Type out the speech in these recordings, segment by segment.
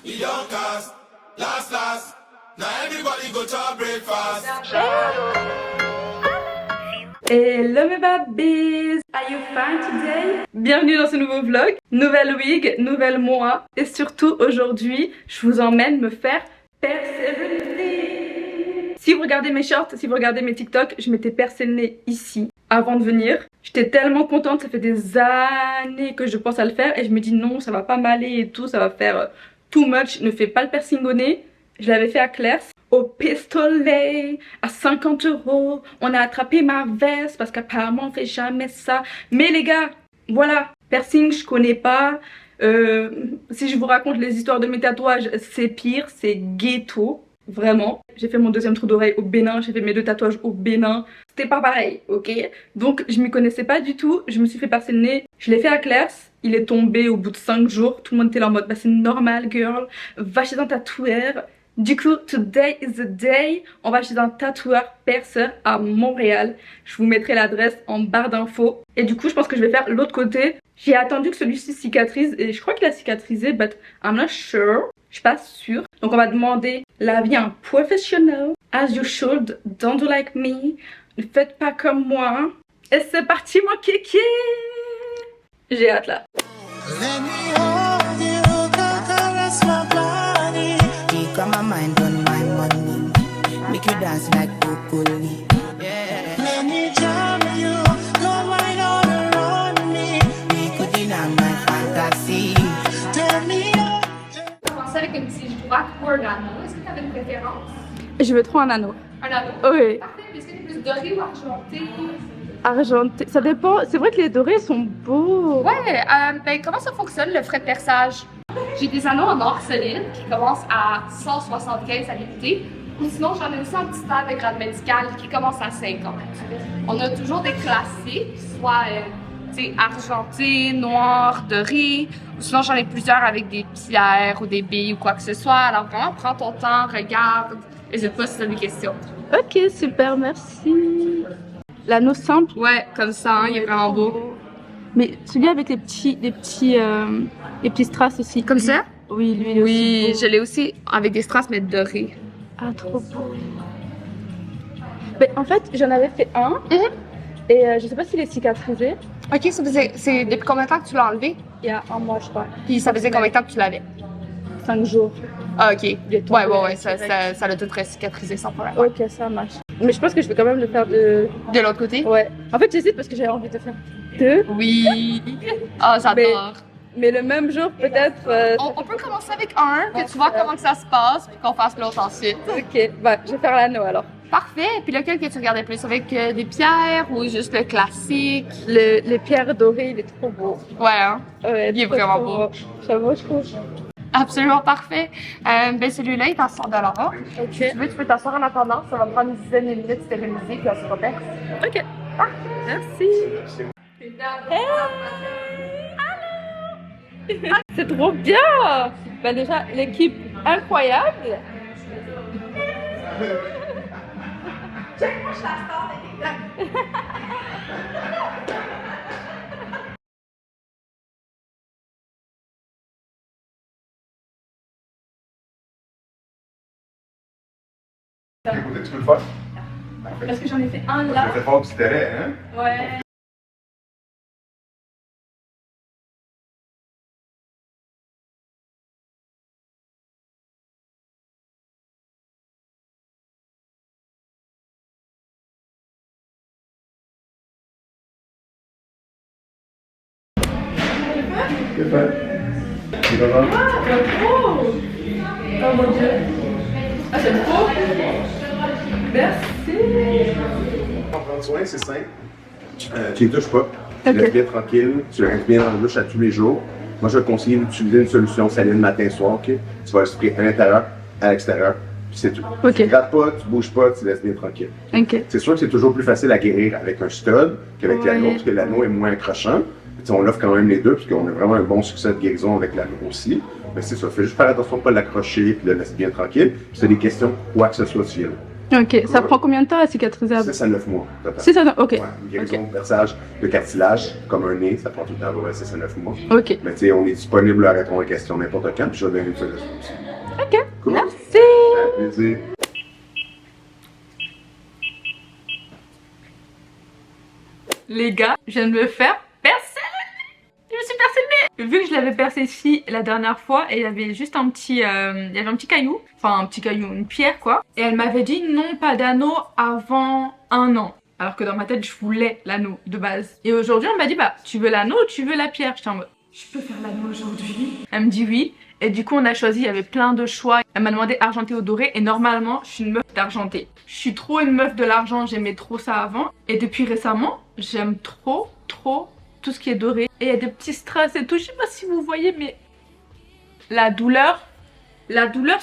We don't cast, last. Now everybody go to breakfast. Hello mes babies! Are you fine today? Bienvenue dans ce nouveau vlog, nouvelle wig, nouvelle moi et surtout aujourd'hui je vous emmène me faire percer le nez. Si vous regardez mes shorts, si vous regardez mes TikTok, je m'étais percé le nez ici avant de venir. J'étais tellement contente, ça fait des années que je pense à le faire et je me dis non ça va pas m'aller et tout, ça va faire too much, ne fais pas le piercing au nez. Je l'avais fait à Claire's, au pistolet, à 50 €. On a attrapé ma veste parce qu'apparemment on fait jamais ça. Mais les gars, voilà, piercing je connais pas. Si je vous raconte les histoires de mes tatouages, c'est pire, c'est ghetto. Vraiment. J'ai fait mon deuxième trou d'oreille au Bénin, j'ai fait mes 2 tatouages au Bénin. C'était pas pareil, ok? Donc je m'y connaissais pas du tout, je me suis fait percer le nez. Je l'ai fait à Claire's, il est tombé au bout de 5 jours. Tout le monde était là en mode, bah c'est normal girl, va chez un tatoueur. Du coup, today is the day. On va chez un tatoueur perceur à Montréal. Je vous mettrai l'adresse en barre d'infos. Et du coup, je pense que je vais faire l'autre côté. J'ai attendu que celui-ci cicatrise et je crois qu'il a cicatrisé, but I'm not sure. Je suis pas sûre. Donc on va demander l'avis à un professionnel. As you should, don't do like me. Ne faites pas comme moi. Et c'est parti mon kiki. J'ai hâte là. Let me hold you, caress my body. Take on my mind, on my money. Make you dance like broccoli. Yeah. Let me jam you, go right all around me. We could deny my fantasy. Tell me. Je commençais avec une petite droite ou un anneau. Est-ce que tu avais une préférence? Je veux trop un anneau. Un anneau? Oui. Parfait. Est-ce que tu es plus doré ou argenté? Argenté, ça dépend. C'est vrai que les dorés sont beaux. Ouais, ben comment ça fonctionne le frais de perçage? J'ai des anneaux en or solide qui commencent à 175 à l'unité. Ou sinon, j'en ai aussi en petit stade de grade médical qui commence à 50. On a toujours des classiques, soit argenté, noir, doré. Ou sinon, j'en ai plusieurs avec des pierres ou des billes ou quoi que ce soit. Alors vraiment, prends ton temps, regarde. N'hésite pas si tu as des questions. Ok, super, merci. L'anneau simple. Ouais, comme ça, hein, il est vraiment beau. Mais celui avec les petits strass aussi. Comme ça? Oui, lui il est Oui, aussi beau. je l'ai aussi avec des strass mais dorés. Ah, trop beau. Mais en fait, j'en avais fait un. Mhm. Et je sais pas s'il est cicatrisé. Ok, c'est depuis combien de temps que tu l'as enlevé? Il y a un mois, je crois. Puis ça faisait combien de temps que tu l'avais? 5 jours. Ah, ok. est tombé Ouais, ça l'a tout cicatrisé sans problème. Ok, ça marche. Mais je pense que je vais quand même le faire de... De l'autre côté? Ouais. En fait, j'hésite parce que j'avais envie de faire 2. Oui. Ah, j'adore. Mais le même jour, peut-être... On peut commencer avec un, que tu vois comment que ça se passe, puis qu'on fasse l'autre ensuite. Ok, bah, je vais faire l'anneau alors. Parfait. Puis lequel que tu regardais plus? Avec des pierres ou juste le classique? Les pierres dorées, il est trop beau. Ouais, hein? Ouais, Il est trop, vraiment trop beau. J'avoue, je trouve. Absolument parfait. Ben celui-là est à 100 $. Ok. Si tu veux, tu peux t'asseoir en attendant. Ça va me prendre une dizaine de minutes stériliser, puis on se repère. Ok. Parfait. Merci. Allô. C'est trop bien. Bah déjà, l'équipe incroyable. Écoutez, tu peux le faire? Parce que j'en ai fait un là. Ça fait fort du terrain, hein? Ouais. C'est fait. C'est vraiment. Oh mon dieu. Ah, c'est trop. Merci. En prendre soin, c'est simple. Tu les touches pas. Tu laisses bien tranquille. Tu le restes bien dans la douche à tous les jours. Moi, je vais te conseiller d'utiliser une solution saline matin-soir. Ok? Tu vas le sprayer à l'intérieur, à l'extérieur, puis c'est tout. Ok. Tu ne grattes pas, tu bouges pas, tu laisses bien tranquille. Ok. C'est sûr que c'est toujours plus facile à guérir avec un stud qu'avec l'anneau, parce que l'anneau est moins accrochant. Puis, on offre quand même les deux, puisqu'on a vraiment un bon succès de guérison avec l'anneau aussi. Mais c'est ça, fais juste faire attention de ne pas l'accrocher, puis le laisser bien tranquille. Puis si tu as des questions, quoi que ce soit, tu viens là. Ok, ça prend combien de temps à cicatriser? 6 à 9 mois, total. 6 à 9, ok. Ouais, une guérison de perçage de cartilage, comme un nez, ça prend tout le temps à peu près 6 à 9 mois. Ok. Mais tu sais, on est disponible à répondre aux questions n'importe quand, puis je vais donner une solution aussi. Ok, Cool. merci. Avec plaisir. Les gars, je viens de me faire percer le nez. Je me suis percé le nez. Vu que je l'avais percé ici la dernière fois et il y avait juste un petit, il y avait un petit caillou, enfin un petit caillou, une pierre quoi. Et elle m'avait dit non, pas d'anneau avant 1 an. Alors que dans ma tête, je voulais l'anneau de base. Et aujourd'hui, on m'a dit bah tu veux l'anneau ou tu veux la pierre? J'étais en mode je peux faire l'anneau aujourd'hui. Elle me dit oui. Et du coup, on a choisi, il y avait plein de choix. Elle m'a demandé argenté ou doré. Et normalement, je suis une meuf d'argenté. Je suis trop une meuf de l'argent, j'aimais trop ça avant. Et depuis récemment, j'aime trop tout ce qui est doré. Et il y a des petits strass et tout. Je sais pas si vous voyez, mais la douleur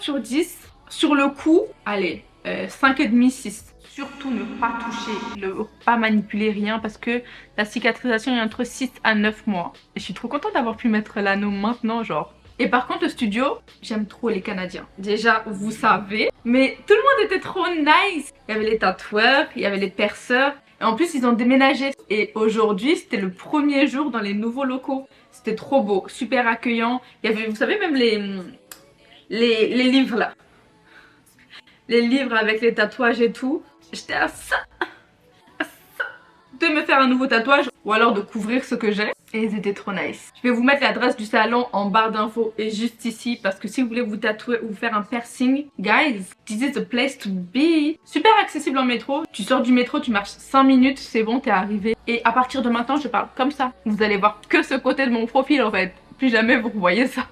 sur 10, sur le coup, allez, 5,5, 6. Surtout ne pas toucher, ne pas manipuler rien parce que la cicatrisation est entre 6 à 9 mois. Et je suis trop contente d'avoir pu mettre l'anneau maintenant, genre. Et par contre, le studio, j'aime trop les Canadiens. Déjà, vous savez, mais tout le monde était trop nice. Il y avait les tatoueurs, il y avait les perceurs. Et en plus, ils ont déménagé. Et aujourd'hui, c'était le premier jour dans les nouveaux locaux. C'était trop beau, super accueillant. Il y avait, vous savez, même les livres là. Les livres avec les tatouages et tout. J'étais à ça de me faire un nouveau tatouage ou alors de couvrir ce que j'ai. Et ils étaient trop nice. Je vais vous mettre l'adresse du salon en barre d'infos et juste ici parce que si vous voulez vous tatouer ou vous faire un piercing, guys, this is the place to be. Super accessible en métro. Tu sors du métro, tu marches 5 minutes, c'est bon, t'es arrivé. Et à partir de maintenant, je parle comme ça. Vous allez voir que ce côté de mon profil en fait. Plus jamais vous voyez ça.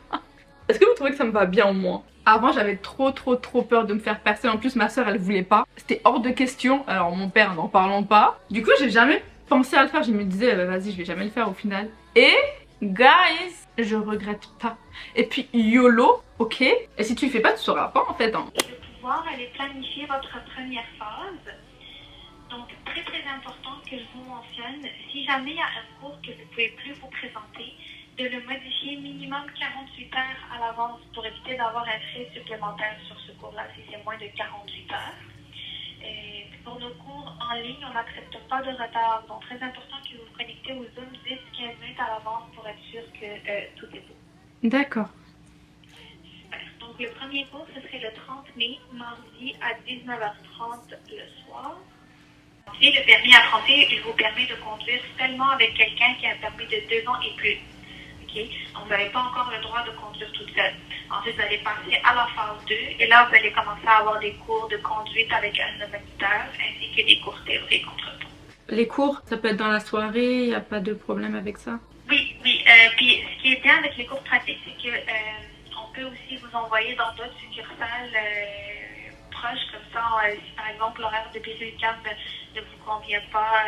Est-ce que vous trouvez que ça me va bien au moins? Avant j'avais trop peur de me faire percer. En plus ma soeur elle voulait pas. C'était hors de question. Alors mon père n'en parlons pas. Du coup j'ai jamais pensé à le faire. Je me disais vas-y je vais jamais le faire au final. Et guys, je regrette pas. Et puis YOLO, ok? Et si tu le fais pas tu sauras pas en fait hein. Et de pouvoir aller planifier votre première phase. Donc très important que je vous mentionne, si jamais il y a un cours que vous ne pouvez plus vous présenter, de le modifier minimum 48 heures à l'avance pour éviter d'avoir un frais supplémentaire sur ce cours-là si c'est moins de 48 heures. Et pour nos cours en ligne, on n'accepte pas de retard. Donc très important que vous vous connectez au Zoom 10-15 minutes à l'avance pour être sûr que tout est beau. D'accord. Super. Donc le premier cours, ce serait le 30 mai, mardi à 19h30 le soir. Et le permis à 30, il vous permet de conduire seulement avec quelqu'un qui a un permis de 2 ans et plus. Okay. Donc, vous n'avez pas encore le droit de conduire toute seule. Ensuite, vous allez passer à la phase 2 et là, vous allez commencer à avoir des cours de conduite avec un moniteur ainsi que des cours théoriques entre temps. Les cours, ça peut être dans la soirée, il n'y a pas de problème avec ça? Oui. Puis, ce qui est bien avec les cours pratiques, c'est que on peut aussi vous envoyer dans d'autres succursales proches, comme ça, si par exemple l'horaire de BCUQAM ne vous convient pas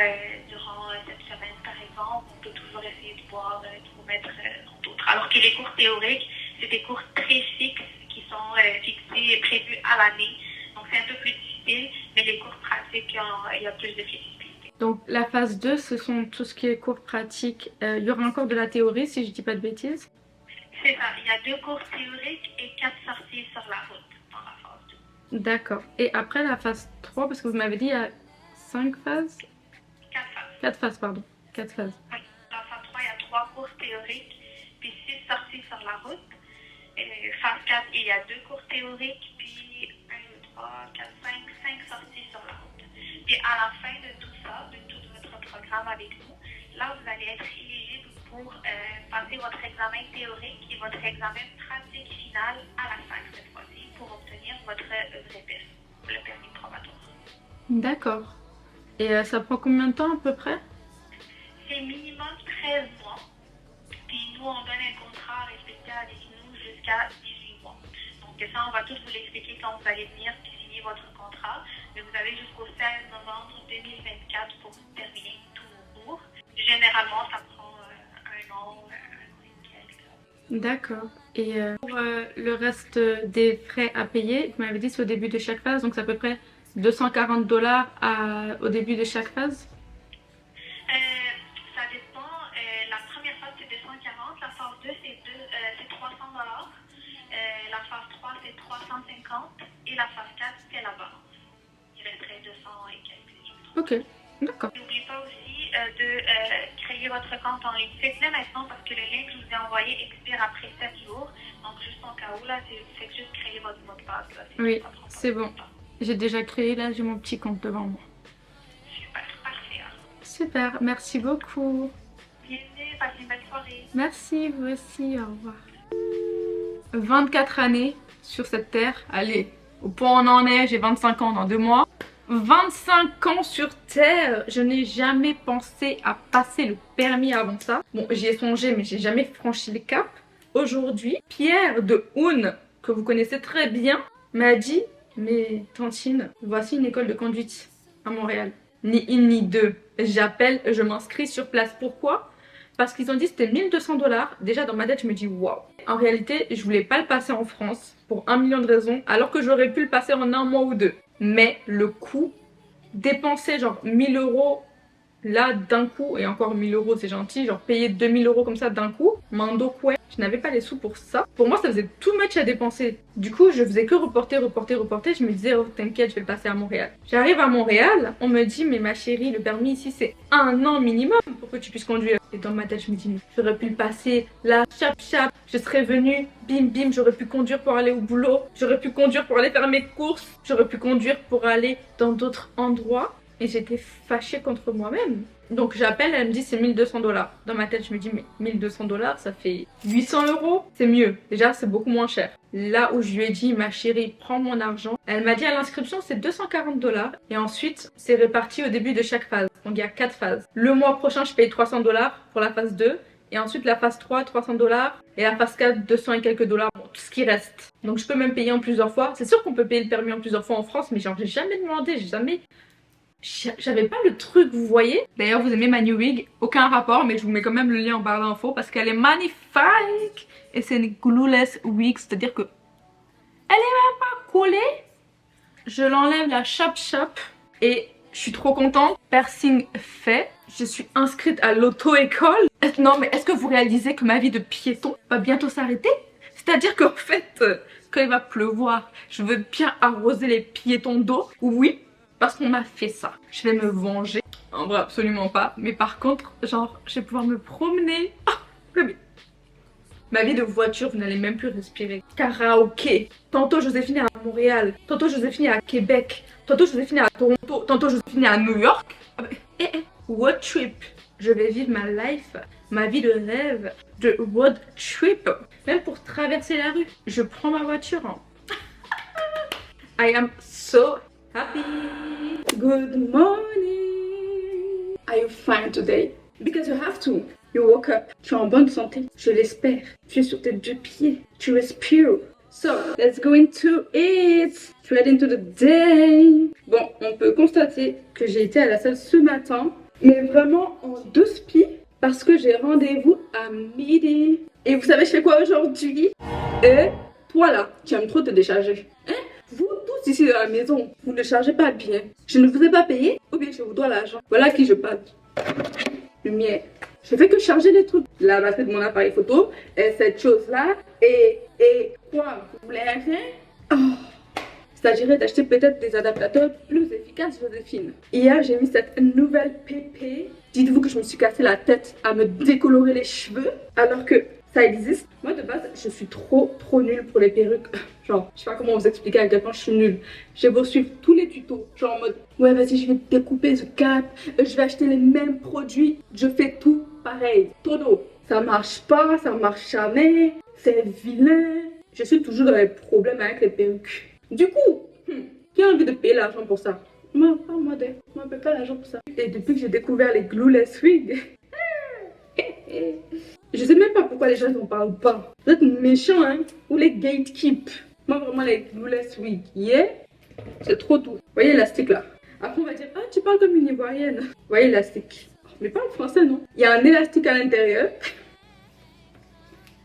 durant cette semaine, par exemple, on peut toujours essayer de voir, de vous mettre dans d'autres. Alors que les cours théoriques, c'est des cours très fixes qui sont fixés et prévus à l'année. Donc c'est un peu plus difficile, mais les cours pratiques, il y a plus de flexibilité. Donc la phase 2, ce sont tout ce qui est cours pratiques. Il y aura encore de la théorie si je dis pas de bêtises? C'est ça, il y a 2 cours théoriques et 4 sorties sur la route dans la phase 2. D'accord. Et après la phase 3, parce que vous m'avez dit il y a 5 phases? 4 phases. 4 phases, pardon. 4 phases. Oui, dans phase 3, il y a 3 cours théoriques, puis 6 sorties sur la route. Phase 4, il y a 2 cours théoriques, puis 1, 2, 3, 4, 5 sorties sur la route. Puis à la fin de tout ça, de tout votre programme avec nous, là, vous allez être éligible pour passer votre examen théorique et votre examen pratique final à la fin cette fois-ci pour obtenir votre vrai permis, le permis probatoire. D'accord. Et ça prend combien de temps à peu près? C'est minimum 13 mois. Puis nous, on donne un contrat respecté avec nous jusqu'à 18 mois. Donc ça, on va tout vous l'expliquer quand vous allez venir signer votre contrat. Mais vous avez jusqu'au 16 novembre 2024 pour terminer tous nos cours. Généralement, ça prend 1 an, 1 an et quelques. D'accord. Et pour le reste des frais à payer, vous m'avez dit c'est au début de chaque phase, donc c'est à peu près $240 au début de chaque phase? Ça dépend. La première phase c'est 240, la phase 2 c'est 300 $, la phase 3 c'est 350 et la phase 4 c'est la balance. Il il resterait 200 et quelques, si je me trompe. Ok, d'accord. N'oubliez pas aussi de créer votre compte en ligne. Faites-le maintenant parce que le lien que je vous ai envoyé expire après 7 jours. Donc, juste en cas où, là, faites juste créer votre mot de passe. Là. Oui, Ça prend pas c'est beaucoup bon. de temps. J'ai déjà créé, là j'ai mon petit compte devant moi. Super, parfait. Alors. Super, merci beaucoup. Bienvenue, passez une belle soirée. Merci, vous aussi, au revoir. 24 années sur cette terre, allez, au point où on en est, j'ai 25 ans dans 2 mois. 25 ans sur terre, je n'ai jamais pensé à passer le permis avant ça. Bon, j'y ai songé, mais j'ai jamais franchi le cap. Aujourd'hui, Pierre de Hoon, que vous connaissez très bien, m'a dit « Mais Tantine, voici une école de conduite à Montréal. Ni une ni deux. J'appelle, je m'inscris sur place. Pourquoi ? Parce qu'ils ont dit que c'était 1200 $. Déjà dans ma tête, je me dis waouh. En réalité, je voulais pas le passer en France pour 1 million de raisons, alors que j'aurais pu le passer en 1 mois ou 2. Mais le coût, dépenser genre 1000 € là d'un coup, et encore 1000 € c'est gentil, genre payer 2000 € comme ça d'un coup, mando quoi, je n'avais pas les sous pour ça. Pour moi ça faisait too much à dépenser. Du coup je faisais que reporter, je me disais oh t'inquiète je vais le passer à Montréal. J'arrive à Montréal, on me dit mais ma chérie le permis ici c'est 1 an minimum pour que tu puisses conduire. Et dans ma tête je me dis mais j'aurais pu le passer là, chap chap, je serais venue, bim bim, j'aurais pu conduire pour aller au boulot, j'aurais pu conduire pour aller faire mes courses, j'aurais pu conduire pour aller dans d'autres endroits. Et j'étais fâchée contre moi-même. Donc j'appelle, elle me dit c'est 1200 $. Dans ma tête je me dis mais 1200 $ ça fait 800 €. C'est mieux, déjà c'est beaucoup moins cher. Là où je lui ai dit ma chérie prends mon argent, elle m'a dit à l'inscription c'est 240 $. Et ensuite c'est réparti au début de chaque phase. Donc il y a 4 phases. Le mois prochain je paye 300 $ pour la phase 2. Et ensuite la phase 3 300 $. Et la phase 4 200 et quelques $. Bon, tout ce qui reste. Donc je peux même payer en plusieurs fois. C'est sûr qu'on peut payer le permis en plusieurs fois en France. Mais genre j'ai jamais demandé, j'avais pas le truc, vous voyez. D'ailleurs vous aimez ma new wig, aucun rapport, mais je vous mets quand même le lien en barre d'infos parce qu'elle est magnifique. Et c'est une glueless wig, c'est à dire que elle est même pas collée. Je l'enlève la chap chap et je suis trop contente. Piercing fait, je suis inscrite à l'auto-école. Non mais est-ce que vous réalisez que ma vie de piéton va bientôt s'arrêter? C'est à dire qu'en fait quand il va pleuvoir, je veux bien arroser les piétons d'eau. Oui, parce qu'on m'a fait ça. Je vais me venger. En vrai, absolument pas. Mais par contre, genre, je vais pouvoir me promener. Ah, bébé. Ma vie de voiture, vous n'allez même plus respirer. Karaoké. Tantôt Joséphine est à Montréal. Tantôt Joséphine est à Québec. Tantôt Joséphine est à Toronto. Tantôt Joséphine est à New York. Ah bah, road trip. Je vais vivre ma life, ma vie de rêve de road trip. Même pour traverser la rue, je prends ma voiture. I am so happy. Good morning. Are you fine today? Because you have to. You woke up. Tu es en bonne santé. Je l'espère. Tu es sur tes 2 pieds. Tu respires. So, let's go into it. Straight into the day. Bon, on peut constater que j'ai été à la salle ce matin. Mais vraiment en 2 spies. Parce que j'ai rendez-vous à midi. Et vous savez je fais quoi aujourd'hui? Et toi là, tu aimes trop te décharger. Hein? Vous tous ici dans la maison, vous ne chargez pas bien. Je ne vous ai pas payé ou bien je vous dois l'argent. Voilà à qui je parle. Lumière. Je fais que charger les trucs. La batterie de mon appareil photo et cette chose là. Et quoi? Vous voulez rien? Oh. Il s'agirait d'acheter peut-être des adaptateurs plus efficaces, Joséphine. Hier, j'ai mis cette nouvelle pépé. Dites-vous que je me suis cassé la tête à me décolorer les cheveux alors que ça existe. Moi de base, je suis trop nulle pour les perruques. Genre, je sais pas comment vous expliquer à quel point je suis nulle. J'ai beau suivre tous les tutos, genre en mode ouais vas-y je vais découper ce cap, je vais acheter les mêmes produits, je fais tout pareil. Todo, ça marche pas, ça marche jamais, c'est vilain. Je suis toujours dans les problèmes avec les perruques. Du coup, qui a envie de payer l'argent pour ça? Moi, pas moi, moi, paye pas l'argent pour ça. Et depuis que j'ai découvert les glueless wigs, je sais même pas pourquoi les gens n'en parlent pas. Vous êtes méchants, hein? Ou les gatekeep. Moi, vraiment, les glueless wigs, yeah, c'est trop doux. Vous voyez l'élastique là? Après, on va dire, ah, tu parles comme une ivoirienne. Vous voyez l'élastique? Mais pas en français, non? Il y a un élastique à l'intérieur.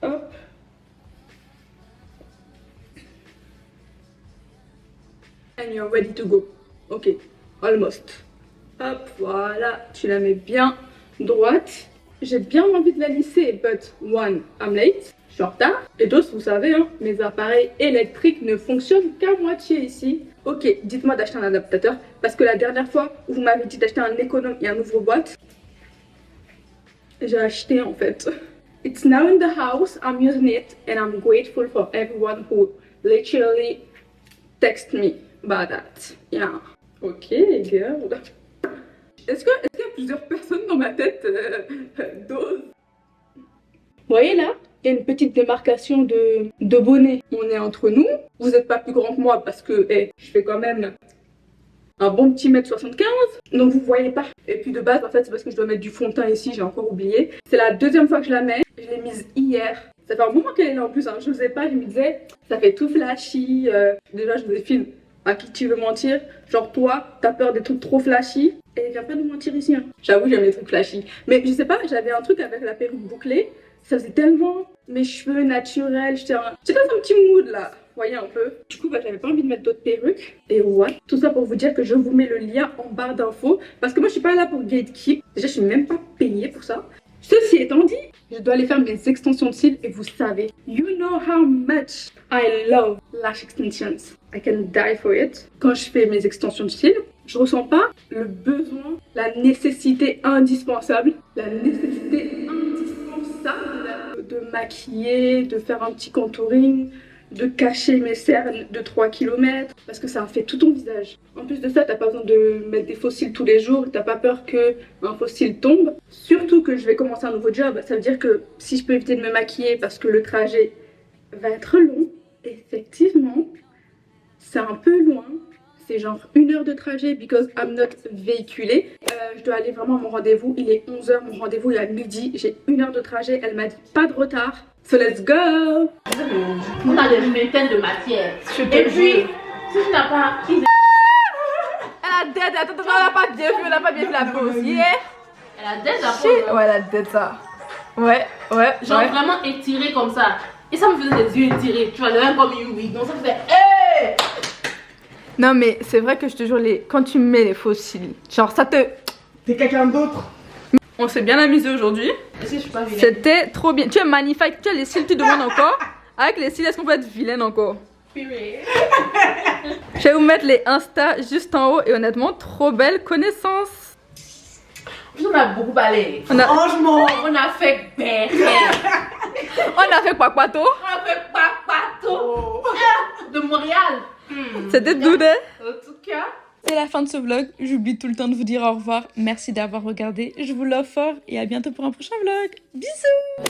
Hop. And you're ready to go. Ok, almost. Hop, voilà, tu la mets bien droite. J'ai bien envie de la lisser, but one, I'm late. Je suis en retard. Et d'autres, vous savez, hein, mes appareils électriques ne fonctionnent qu'à moitié ici. ok, dites-moi d'acheter un adaptateur parce que la dernière fois où vous m'avez dit d'acheter un économe et un ouvre-boîte, j'ai acheté en fait. It's now in the house, I'm using it and I'm grateful for everyone who literally text me about that. Yeah. Ok, girl. Est-ce qu'il y a plusieurs personnes dans ma tête dose? Vous voyez là, il y a une petite démarcation de bonnet. On est entre nous. Vous n'êtes pas plus grand que moi parce que je fais quand même un bon petit mètre 75. Donc vous voyez pas. Et puis de base, en fait, c'est parce que je dois mettre du fond de teint ici. J'ai encore oublié. C'est la deuxième fois que je la mets. Je l'ai mise hier. Ça fait un moment qu'elle est là en plus. Hein. Je sais pas, je me disais, ça fait tout flashy. Déjà, je vous ai filmé. À qui tu veux mentir? Genre toi, t'as peur des trucs trop flashy. Et viens pas nous mentir ici. Hein. J'avoue, j'aime les trucs flashy. Mais je sais pas, j'avais un truc avec la perruque bouclée. Ça faisait tellement mes cheveux naturels. J'étais dans un petit mood là. Vous voyez un peu. Du coup, j'avais pas envie de mettre d'autres perruques. Et what? Tout ça pour vous dire que je vous mets le lien en barre d'infos. Parce que moi, je suis pas là pour gatekeep. Déjà, je suis même pas payée pour ça. Ceci étant dit, je dois aller faire mes extensions de cils et vous savez, you know how much I love lash extensions. I can die for it. Quand je fais mes extensions de cils, je ressens pas le besoin, la nécessité indispensable, de maquiller, de faire un petit contouring, de cacher mes cernes de 3 km parce que ça fait tout ton visage. En plus de ça, t'as pas besoin de mettre des faux cils tous les jours, t'as pas peur que un faux cil tombe. Surtout que je vais commencer un nouveau job, ça veut dire que si je peux éviter de me maquiller parce que le trajet va être long, effectivement, c'est un peu loin. C'est genre 1 heure de trajet because I'm not véhiculée. Je dois aller vraiment à mon rendez-vous. Il est 11 h, mon rendez-vous est à midi. J'ai 1 heure de trajet. Elle m'a dit pas de retard. So let's go! On a des vingtaines de matières. Et puis, si tu n'as pas... Elle a dead. Attends, elle a pas bien vu. Elle a pas bien vu la pause. Yeah! Elle a déjà posé. Ouais, elle a dead ça. Ouais. Genre vraiment étiré comme ça. Et ça me faisait des yeux étirés. Tu vois, le même comme une wig. Donc ça faisait... Hey! Non mais c'est vrai que je te jure, quand tu mets les faux cils, genre ça te... T'es quelqu'un d'autre. On s'est bien amusé aujourd'hui. Est-ce que je suis pas vilaine? C'était trop bien. Tu es magnifique. Tu as les cils, tu demandes encore. Avec les cils, est-ce qu'on peut être vilaine encore? Je vais vous mettre les Insta juste en haut. Et honnêtement, trop belle connaissance. On a beaucoup parlé. Franchement. On a fait béret. On a fait quoi, Pato? On a fait papato. De Montréal. C'était doudé. En tout cas. C'est la fin de ce vlog. J'oublie tout le temps de vous dire au revoir. Merci d'avoir regardé. Je vous love fort et à bientôt pour un prochain vlog. Bisous.